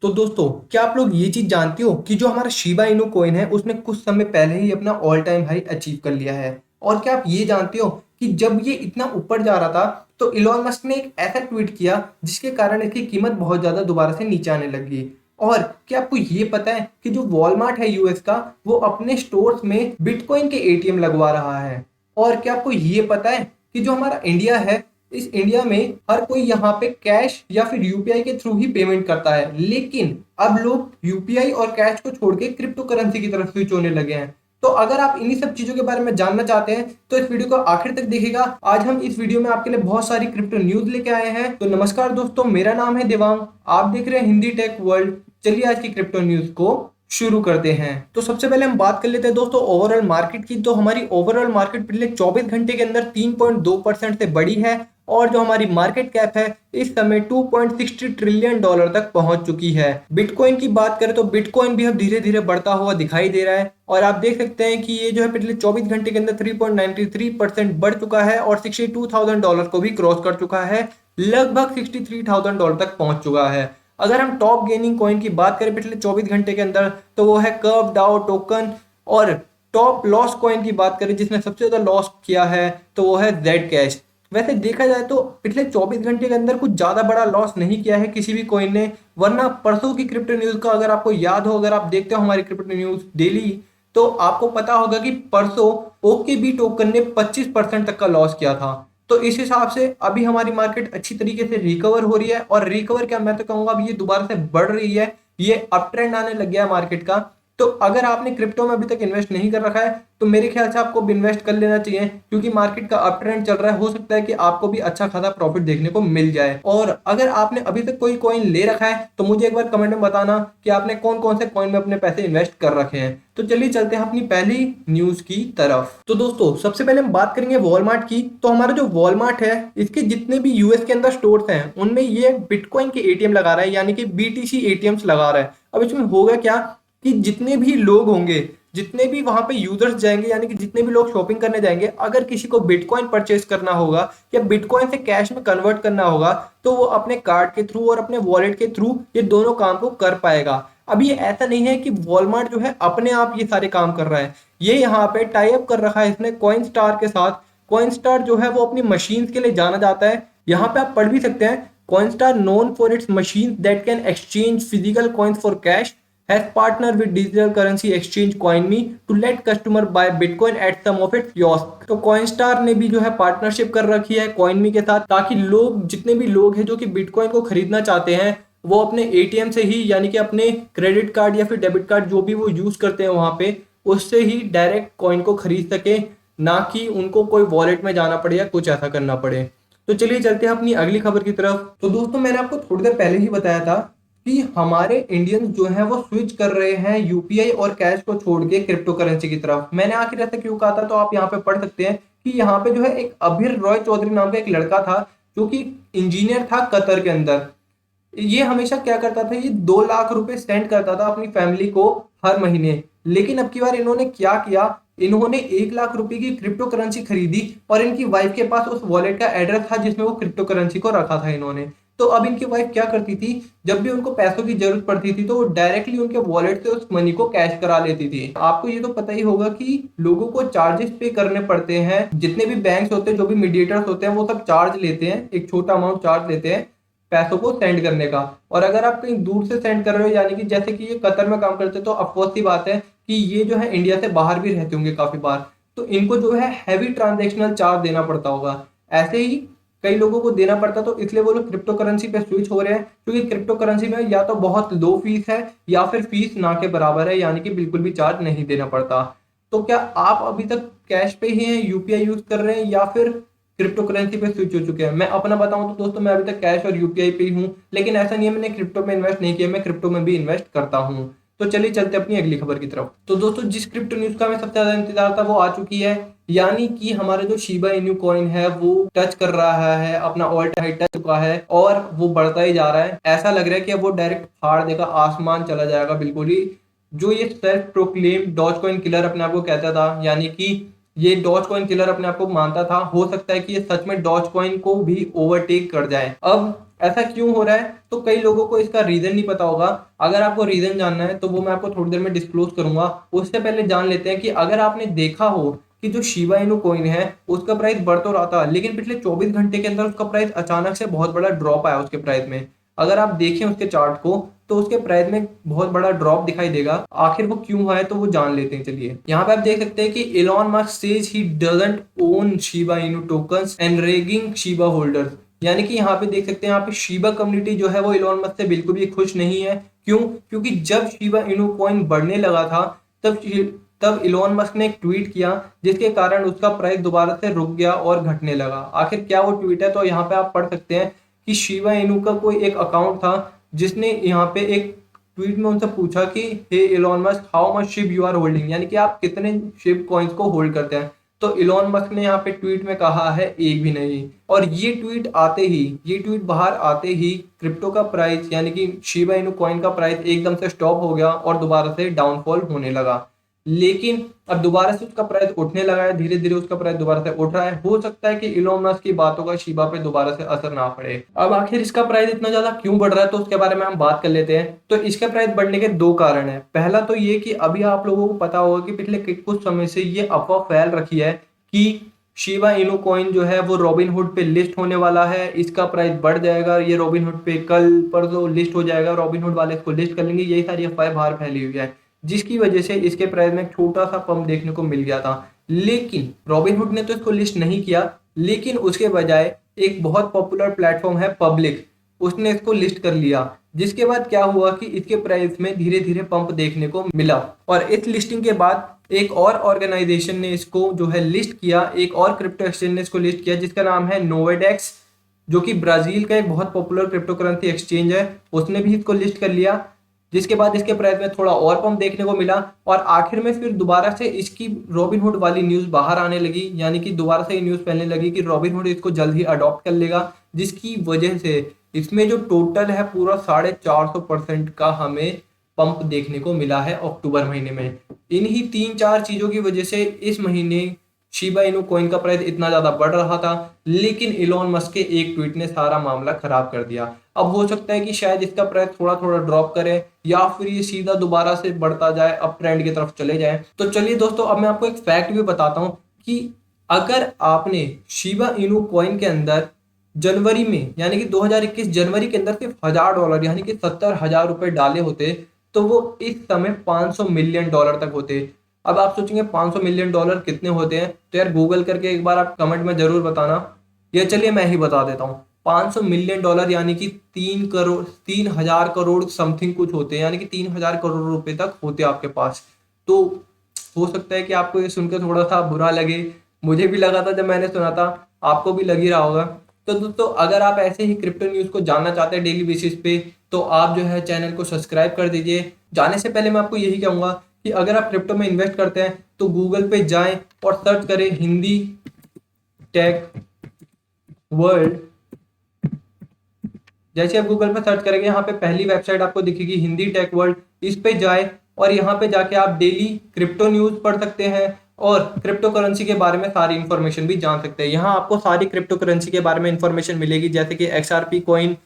तो दोस्तों, क्या आप लोग ये चीज जानते हो कि जो हमारा शिबा इनू कॉइन है उसने कुछ समय पहले ही अपना ऑल टाइम हाई अचीव कर लिया है। और क्या आप ये जानते हो कि जब ये इतना ऊपर जा रहा था तो इलॉन मस्क ने एक ऐसा ट्वीट किया जिसके कारण इसकी कीमत बहुत ज्यादा दोबारा से नीचे आने लगी। और क्या आपको ये पता है कि जो वॉलमार्ट है यूएस का, वो अपने स्टोर्स में बिटकॉइन के एटीएम लगवा रहा है। और क्या आपको ये पता है कि जो हमारा इंडिया है, इस इंडिया में हर कोई यहाँ पे कैश या फिर यूपीआई के थ्रू ही पेमेंट करता है, लेकिन अब लोग यूपीआई और कैश को छोड़ के क्रिप्टो करेंसी की तरफ स्विच होने लगे हैं। तो अगर आप इन्हीं सब चीजों के बारे में जानना चाहते हैं तो इस वीडियो को आखिर तक देखिएगा। आज हम इस वीडियो में आपके लिए बहुत सारी क्रिप्टो न्यूज लेके आए हैं। तो नमस्कार दोस्तों, मेरा नाम है देवांग, आप देख रहे हैं हिंदी टेक वर्ल्ड। चलिए आज की क्रिप्टो न्यूज को शुरू करते हैं। तो सबसे पहले हम बात कर लेते हैं दोस्तों ओवरऑल मार्केट की। तो हमारी ओवरऑल मार्केट पिछले 24 घंटे के अंदर 3.2% से बढ़ी है और जो हमारी मार्केट कैप है इस समय $2.60 ट्रिलियन तक पहुंच चुकी है। बिटकॉइन की बात करें तो बिटकॉइन भी अब धीरे धीरे बढ़ता हुआ दिखाई दे रहा है और आप देख सकते हैं कि ये जो है पिछले 24 घंटे के अंदर 3.93% बढ़ चुका है और $62,000 को भी क्रॉस कर चुका है, लगभग $63,000 तक पहुंच चुका है। अगर हम टॉप गेनिंग कॉइन की बात करें पिछले 24 घंटे के अंदर तो वो है कर्व डाओ टोकन। और टॉप लॉस कॉइन की बात करें जिसने सबसे ज्यादा लॉस किया है तो वो है जेड कैश। वैसे देखा जाए तो पिछले 24 घंटे के अंदर कुछ ज्यादा बड़ा लॉस नहीं किया है किसी भी कॉइन ने, वरना परसों की क्रिप्टो न्यूज का अगर आपको याद हो, अगर आप देखते हो हमारी क्रिप्टो न्यूज डेली, तो आपको पता होगा कि परसों ओकेबी टोकन ने 25% तक का लॉस किया था। तो इस हिसाब से अभी हमारी मार्केट अच्छी तरीके से रिकवर हो रही है और रिकवर क्या, मैं तो कहूंगा अभी ये दोबारा से बढ़ रही है, ये अप ट्रेंड आने लग गया है मार्केट का। तो अगर आपने क्रिप्टो में अभी तक इन्वेस्ट नहीं कर रखा है तो मेरे ख्याल से आपको इन्वेस्ट कर लेना चाहिए, क्योंकि मार्केट का अप ट्रेंड चल रहा है, हो सकता है कि आपको भी अच्छा खासा प्रॉफिट देखने को मिल जाए। और अगर आपने अभी तक कोई कॉइन ले रखा है तो मुझे एक बार कमेंट में बताना कि आपने कौन कौन से कॉइन में अपने पैसे इन्वेस्ट कर रखे हैं। तो चलिए चलते हैं अपनी पहली न्यूज की तरफ। तो दोस्तों, सबसे पहले हम बात करेंगे वॉलमार्ट की। तो हमारा जो वॉलमार्ट है इसके जितने भी यूएस के अंदर स्टोर्स हैं उनमें ये बिटकॉइन के एटीएम लगा रहा है, यानी कि बीटीसी एटीएम्स लगा रहा है। अब इसमें होगा क्या कि जितने भी लोग होंगे, जितने भी वहां पे यूजर्स जाएंगे, यानी कि जितने भी लोग शॉपिंग करने जाएंगे, अगर किसी को बिटकॉइन परचेज करना होगा या बिटकॉइन से कैश में कन्वर्ट करना होगा तो वो अपने कार्ड के थ्रू और अपने वॉलेट के थ्रू ये दोनों काम को कर पाएगा। अब ये ऐसा नहीं है कि वॉलमार्ट जो है अपने आप ये सारे काम कर रहा है, ये यहाँ पे टाई अप कर रखा है इसने कॉइन स्टार के साथ। कॉइन स्टार जो है वो अपनी मशीन के लिए जाना जाता है, यहाँ पे आप पढ़ भी सकते हैं, Coinstar known for its machine that can exchange physical coins for cash has partnered with digital currency exchange CoinMe to let customer buy Bitcoin at some of its kiosks। तो Coinstar ने भी जो है पार्टनरशिप कर रखी है CoinMe के साथ, ताकि लोग, जितने भी लोग हैं जो कि बिटकॉइन को खरीदना चाहते हैं, वो अपने एटीएम से ही, यानी कि अपने क्रेडिट कार्ड या फिर डेबिट कार्ड जो भी वो यूज करते हैं वहां पे, उससे ही डायरेक्ट कॉइन को खरीद सके, ना कि उनको कोई वॉलेट में जाना पड़े या कुछ ऐसा करना पड़े। तो चलिए चलते हैं अपनी अगली खबर की तरफ। तो दोस्तों, मैंने आपको थोड़ी देर पहले ही बताया था कि हमारे इंडियंस जो है वो स्विच कर रहे हैं यूपीआई और कैश को छोड़ के क्रिप्टो करेंसी की तरफ। मैंने आखिर ऐसा क्यों कहा था, तो आप यहाँ पे पढ़ सकते हैं कि यहाँ पे जो है एक अभिर रॉय चौधरी नाम का एक लड़का था जो कि इंजीनियर था कतर के अंदर। ये हमेशा क्या करता था, ये 2 लाख रुपए सेंड करता था अपनी फैमिली को हर महीने। लेकिन अब की बार इन्होंने क्या किया, इन्होंने 1 लाख रुपए की क्रिप्टो करेंसी खरीदी और इनकी वाइफ के पास उस वॉलेट का एड्रेस था जिसमें वो क्रिप्टो करेंसी को रखा था इन्होंने। तो अब इनकी वाइफ क्या करती थी, जब भी उनको पैसों की जरूरत पड़ती थी तो वो डायरेक्टली उनके वॉलेट से उस मनी को कैश करा लेती थी। आपको ये तो पता ही होगा कि लोगों को चार्जेस पे करने पड़ते हैं, जितने भी बैंक्स होते हैं, जो भी मीडिएटर्स होते हैं, वो सब चार्ज लेते हैं, एक छोटा अमाउंट चार्ज लेते हैं पैसों को सेंड करने का। और अगर आप कहीं दूर से सेंड कर रहे हो, यानी कि जैसे कि ये कतर में काम करते, तो अफकोर्स सी बात है कि ये जो है इंडिया से बाहर भी रहते होंगे काफी बार, तो इनको जो है हैवी ट्रांजेक्शनल चार्ज देना पड़ता होगा। ऐसे ही कई लोगों को देना पड़ता, तो इसलिए वो लोग क्रिप्टो करेंसी पे स्विच हो रहे हैं, क्योंकि क्रिप्टो करेंसी में या तो बहुत लो फीस है या फिर फीस ना के बराबर है, यानी कि बिल्कुल भी चार्ज नहीं देना पड़ता। तो क्या आप अभी तक कैश पे ही हैं, यूपीआई यूज कर रहे हैं, या फिर क्रिप्टो करेंसी पे स्विच हो चुके हैं? मैं अपना बताऊं तो दोस्तों, मैं अभी तक कैश और यूपीआई पे ही हूं, लेकिन ऐसा नहीं है मैंने क्रिप्टो में इन्वेस्ट नहीं किया, मैं क्रिप्टो में भी इन्वेस्ट करता हूं। तो चलिए चलते अपनी अगली खबर की तरफ। तो दोस्तों, जिस क्रिप्टो न्यूज का हमें सबसे ज्यादा इंतजार था वो आ चुकी है, यानी कि हमारा जो शिबा इनू कॉइन है वो टच कर रहा है, अपना ऑल टाइम हाई टच चुका है और वो बढ़ता ही जा रहा है। ऐसा लग रहा है कि अब वो डायरेक्ट फाड़ देगा, आसमान चला जाएगा बिल्कुल ही। जो ये self proclaim Dogecoin killer अपने आप को कहता था, यानी कि ये डॉज कॉइन किलर अपने आप को मानता था, हो सकता है कि ये सच में डॉज कॉइन को भी ओवरटेक कर जाए। अब ऐसा क्यों हो रहा है? तो कई लोगों को इसका रीज़न नहीं पता होगा। अगर आपको रीज़न जानना है तो वो मैं आपको थोड़ी देर में डिस्क्लोज़ करूँगा। उससे पहले जान लेते हैं कि अगर आपने देखा हो कि जो शिबा इनू कॉइन है उसका प्राइस बढ़ तो रहा था, लेकिन पिछले 24 घंटे के अंदर उसका प्राइस अचानक से बहुत बड़ा ड्रॉप आया उसके प्राइस में। अगर आप देखें उसके चार्ट को तो उसके प्राइस में बहुत बड़ा ड्रॉप दिखाई देगा। आखिर वो क्यों हुआ है तो वो जान लेते हैं, चलिए। यहाँ पे आप देख सकते हैं कि Elon Musk says he doesn't own Shiba Inu tokens and raging Shiba holders. यानी कि यहाँ पे देख सकते हैं, यहाँ पे शिबा कम्युनिटी जो है वो इलॉन मस्क से बिल्कुल भी खुश नहीं है। क्यों? क्योंकि जब शिबा इनू कॉइन बढ़ने लगा था तब तब इलॉन मस्क ने एक ट्वीट किया जिसके कारण उसका प्राइस दोबारा से रुक गया और घटने लगा। आखिर क्या वो ट्वीट है? तो यहाँ पे आप पढ़ सकते हैं कि शिबा इनू का कोई एक अकाउंट था जिसने यहाँ पे एक ट्वीट में उनसे पूछा कि hey Elon Musk, how much Shib you are holding, यानी कि आप कितने शिप कॉइन्स को होल्ड करते हैं। तो इलॉन मस्क ने यहाँ पे ट्वीट में कहा है एक भी नहीं। और ये ट्वीट बाहर आते ही क्रिप्टो का प्राइस यानी कि शिबा इनू कॉइन का प्राइस एकदम से स्टॉप हो गया और दोबारा से डाउनफॉल होने लगा। लेकिन अब दोबारा से उसका प्राइस उठने लगा है, धीरे धीरे उसका प्राइस दोबारा से उठ रहा है। हो सकता है कि इलॉन मस्क की बातों का शिबा पे दोबारा से असर ना पड़े। अब आखिर इसका प्राइस इतना ज्यादा क्यों बढ़ रहा है तो उसके बारे में हम बात कर लेते हैं। तो इसका प्राइस बढ़ने के दो कारण है। पहला तो ये कि अभी आप लोगों को पता होगा कि पिछले कुछ समय से ये अफवाह फैल रखी है कि शिबा इनू कॉइन जो है वो रॉबिनहुड पे लिस्ट होने वाला है, इसका प्राइस बढ़ जाएगा, ये रॉबिनहुड पे कल परसों लिस्ट हो जाएगा, रॉबिनहुड वाले इसको लिस्ट कर लेंगे। यही सारी अफवाहें बाहर फैली हुई है जिसकी वजह से इसके प्राइस में एक छोटा सा पंप देखने को मिल गया था। लेकिन रॉबिनहुड ने तो इसको लिस्ट नहीं किया, लेकिन उसके बजाय एक बहुत पॉपुलर प्लेटफॉर्म है पब्लिक, उसने इसको लिस्ट कर लिया। जिसके बाद क्या हुआ कि इसके प्राइस में धीरे धीरे पंप देखने को मिला और इस लिस्टिंग के बाद एक और ऑर्गेनाइजेशन ने इसको जो है लिस्ट किया, एक और क्रिप्टो एक्सचेंज ने इसको लिस्ट किया जिसका नाम है नोवेडेक्स, जो कि ब्राजील का एक बहुत पॉपुलर क्रिप्टो करेंसी एक्सचेंज है। उसने भी इसको लिस्ट कर लिया जिसके बाद इसके प्राइस में थोड़ा और पंप देखने को मिला और आखिर में फिर दोबारा से इसकी रॉबिनहुड वाली न्यूज़ बाहर आने लगी, यानी कि दोबारा से ये न्यूज़ फैलने लगी कि रॉबिनहुड इसको जल्द ही अडॉप्ट कर लेगा, जिसकी वजह से इसमें जो टोटल है पूरा 450% का हमें पंप देखने को मिला है अक्टूबर महीने में। इन्हीं 3-4 चीज़ों की वजह से इस महीने शिबा इनू कॉइन का प्राइस इतना ज्यादा बढ़ रहा था, लेकिन इलॉन मस्क के एक ट्वीट ने सारा मामला खराब कर दिया। अब हो सकता है कि शायद इसका प्राइस थोड़ा थोड़ा ड्रॉप करे या फिर ये सीधा दोबारा से बढ़ता जाए, अब ट्रेंड की तरफ चले जाए। तो चलिए दोस्तों, अब मैं आपको एक फैक्ट भी बताता हूँ कि अगर आपने शिबा इनू कॉइन के अंदर जनवरी में यानी कि 2021 जनवरी के अंदर सिर्फ $1000 यानी कि 70,000 रुपए डाले होते तो वो इस समय $500 मिलियन तक होते। अब आप सोचेंगे $500 मिलियन कितने होते हैं, तो यार गूगल करके एक बार आप कमेंट में जरूर बताना, या चलिए मैं ही बता देता हूँ। $500 मिलियन यानी कि 3,000 करोड़ समथिंग कुछ होते हैं, यानी कि 3,000 करोड़ रुपए तक होते आपके पास। तो हो सकता है कि आपको ये सुनकर थोड़ा सा बुरा लगे, मुझे भी लगा था जब मैंने सुना था, आपको भी लग ही रहा होगा। तो दोस्तों, अगर आप ऐसे ही क्रिप्टो न्यूज़ को जानना चाहते हैं डेली बेसिस पे तो आप जो है चैनल को सब्सक्राइब कर दीजिए। जाने से पहले मैं आपको यही कहूँगा कि अगर आप क्रिप्टो में इन्वेस्ट करते हैं तो गूगल पे जाएं और सर्च करें हिंदी टेक वर्ल्ड। जैसे आप गूगल पे सर्च करेंगे, यहाँ पे पहली वेबसाइट आपको दिखेगी हिंदी टेक वर्ल्ड, इस पे जाए और यहाँ पे जाके आप डेली क्रिप्टो न्यूज़ पढ़ सकते हैं और क्रिप्टो करेंसी के बारे में सारी इंफॉर्मेशन भी जान सकते हैं। यहाँ आपको सारी क्रिप्टो करेंसी के बारे में इंफॉर्मेशन मिलेगी, जैसे कि XRP coin,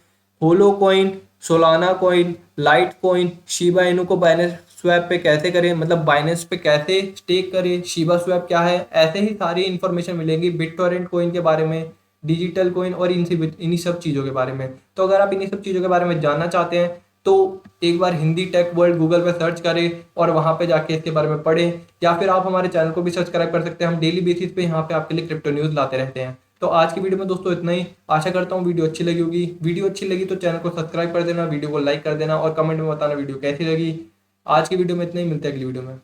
Holo coin, Solana coin, Litecoin, Shiba Inu को बाइनेंस स्वैप पे कैसे करें, मतलब बाइनेंस पे कैसे स्टेक करें, शिबा स्वैप क्या है, ऐसे ही सारी इंफॉर्मेशन मिलेगी बिटटोरेंट कॉइन के बारे में, डिजिटल कॉइन और इन्हीं सब चीज़ों के बारे में। तो अगर आप इन्हीं सब चीज़ों के बारे में जानना चाहते हैं तो एक बार हिंदी टेक वर्ल्ड गूगल पे सर्च करें और वहाँ पे जाके इसके बारे में पढ़ें, या फिर आप हमारे चैनल को भी सब्सक्राइब कर सकते हैं। हम डेली बेसिस पे यहाँ पे आपके लिए क्रिप्टो न्यूज़ लाते रहते हैं। तो आज की वीडियो में दोस्तों इतना ही। आशा करता हूँ वीडियो अच्छी लगी होगी। वीडियो अच्छी लगी तो चैनल को सब्सक्राइब कर देना, वीडियो को लाइक कर देना और कमेंट में बताना वीडियो कैसी लगी। आज की वीडियो में इतना ही, मिलते हैं अगली वीडियो में।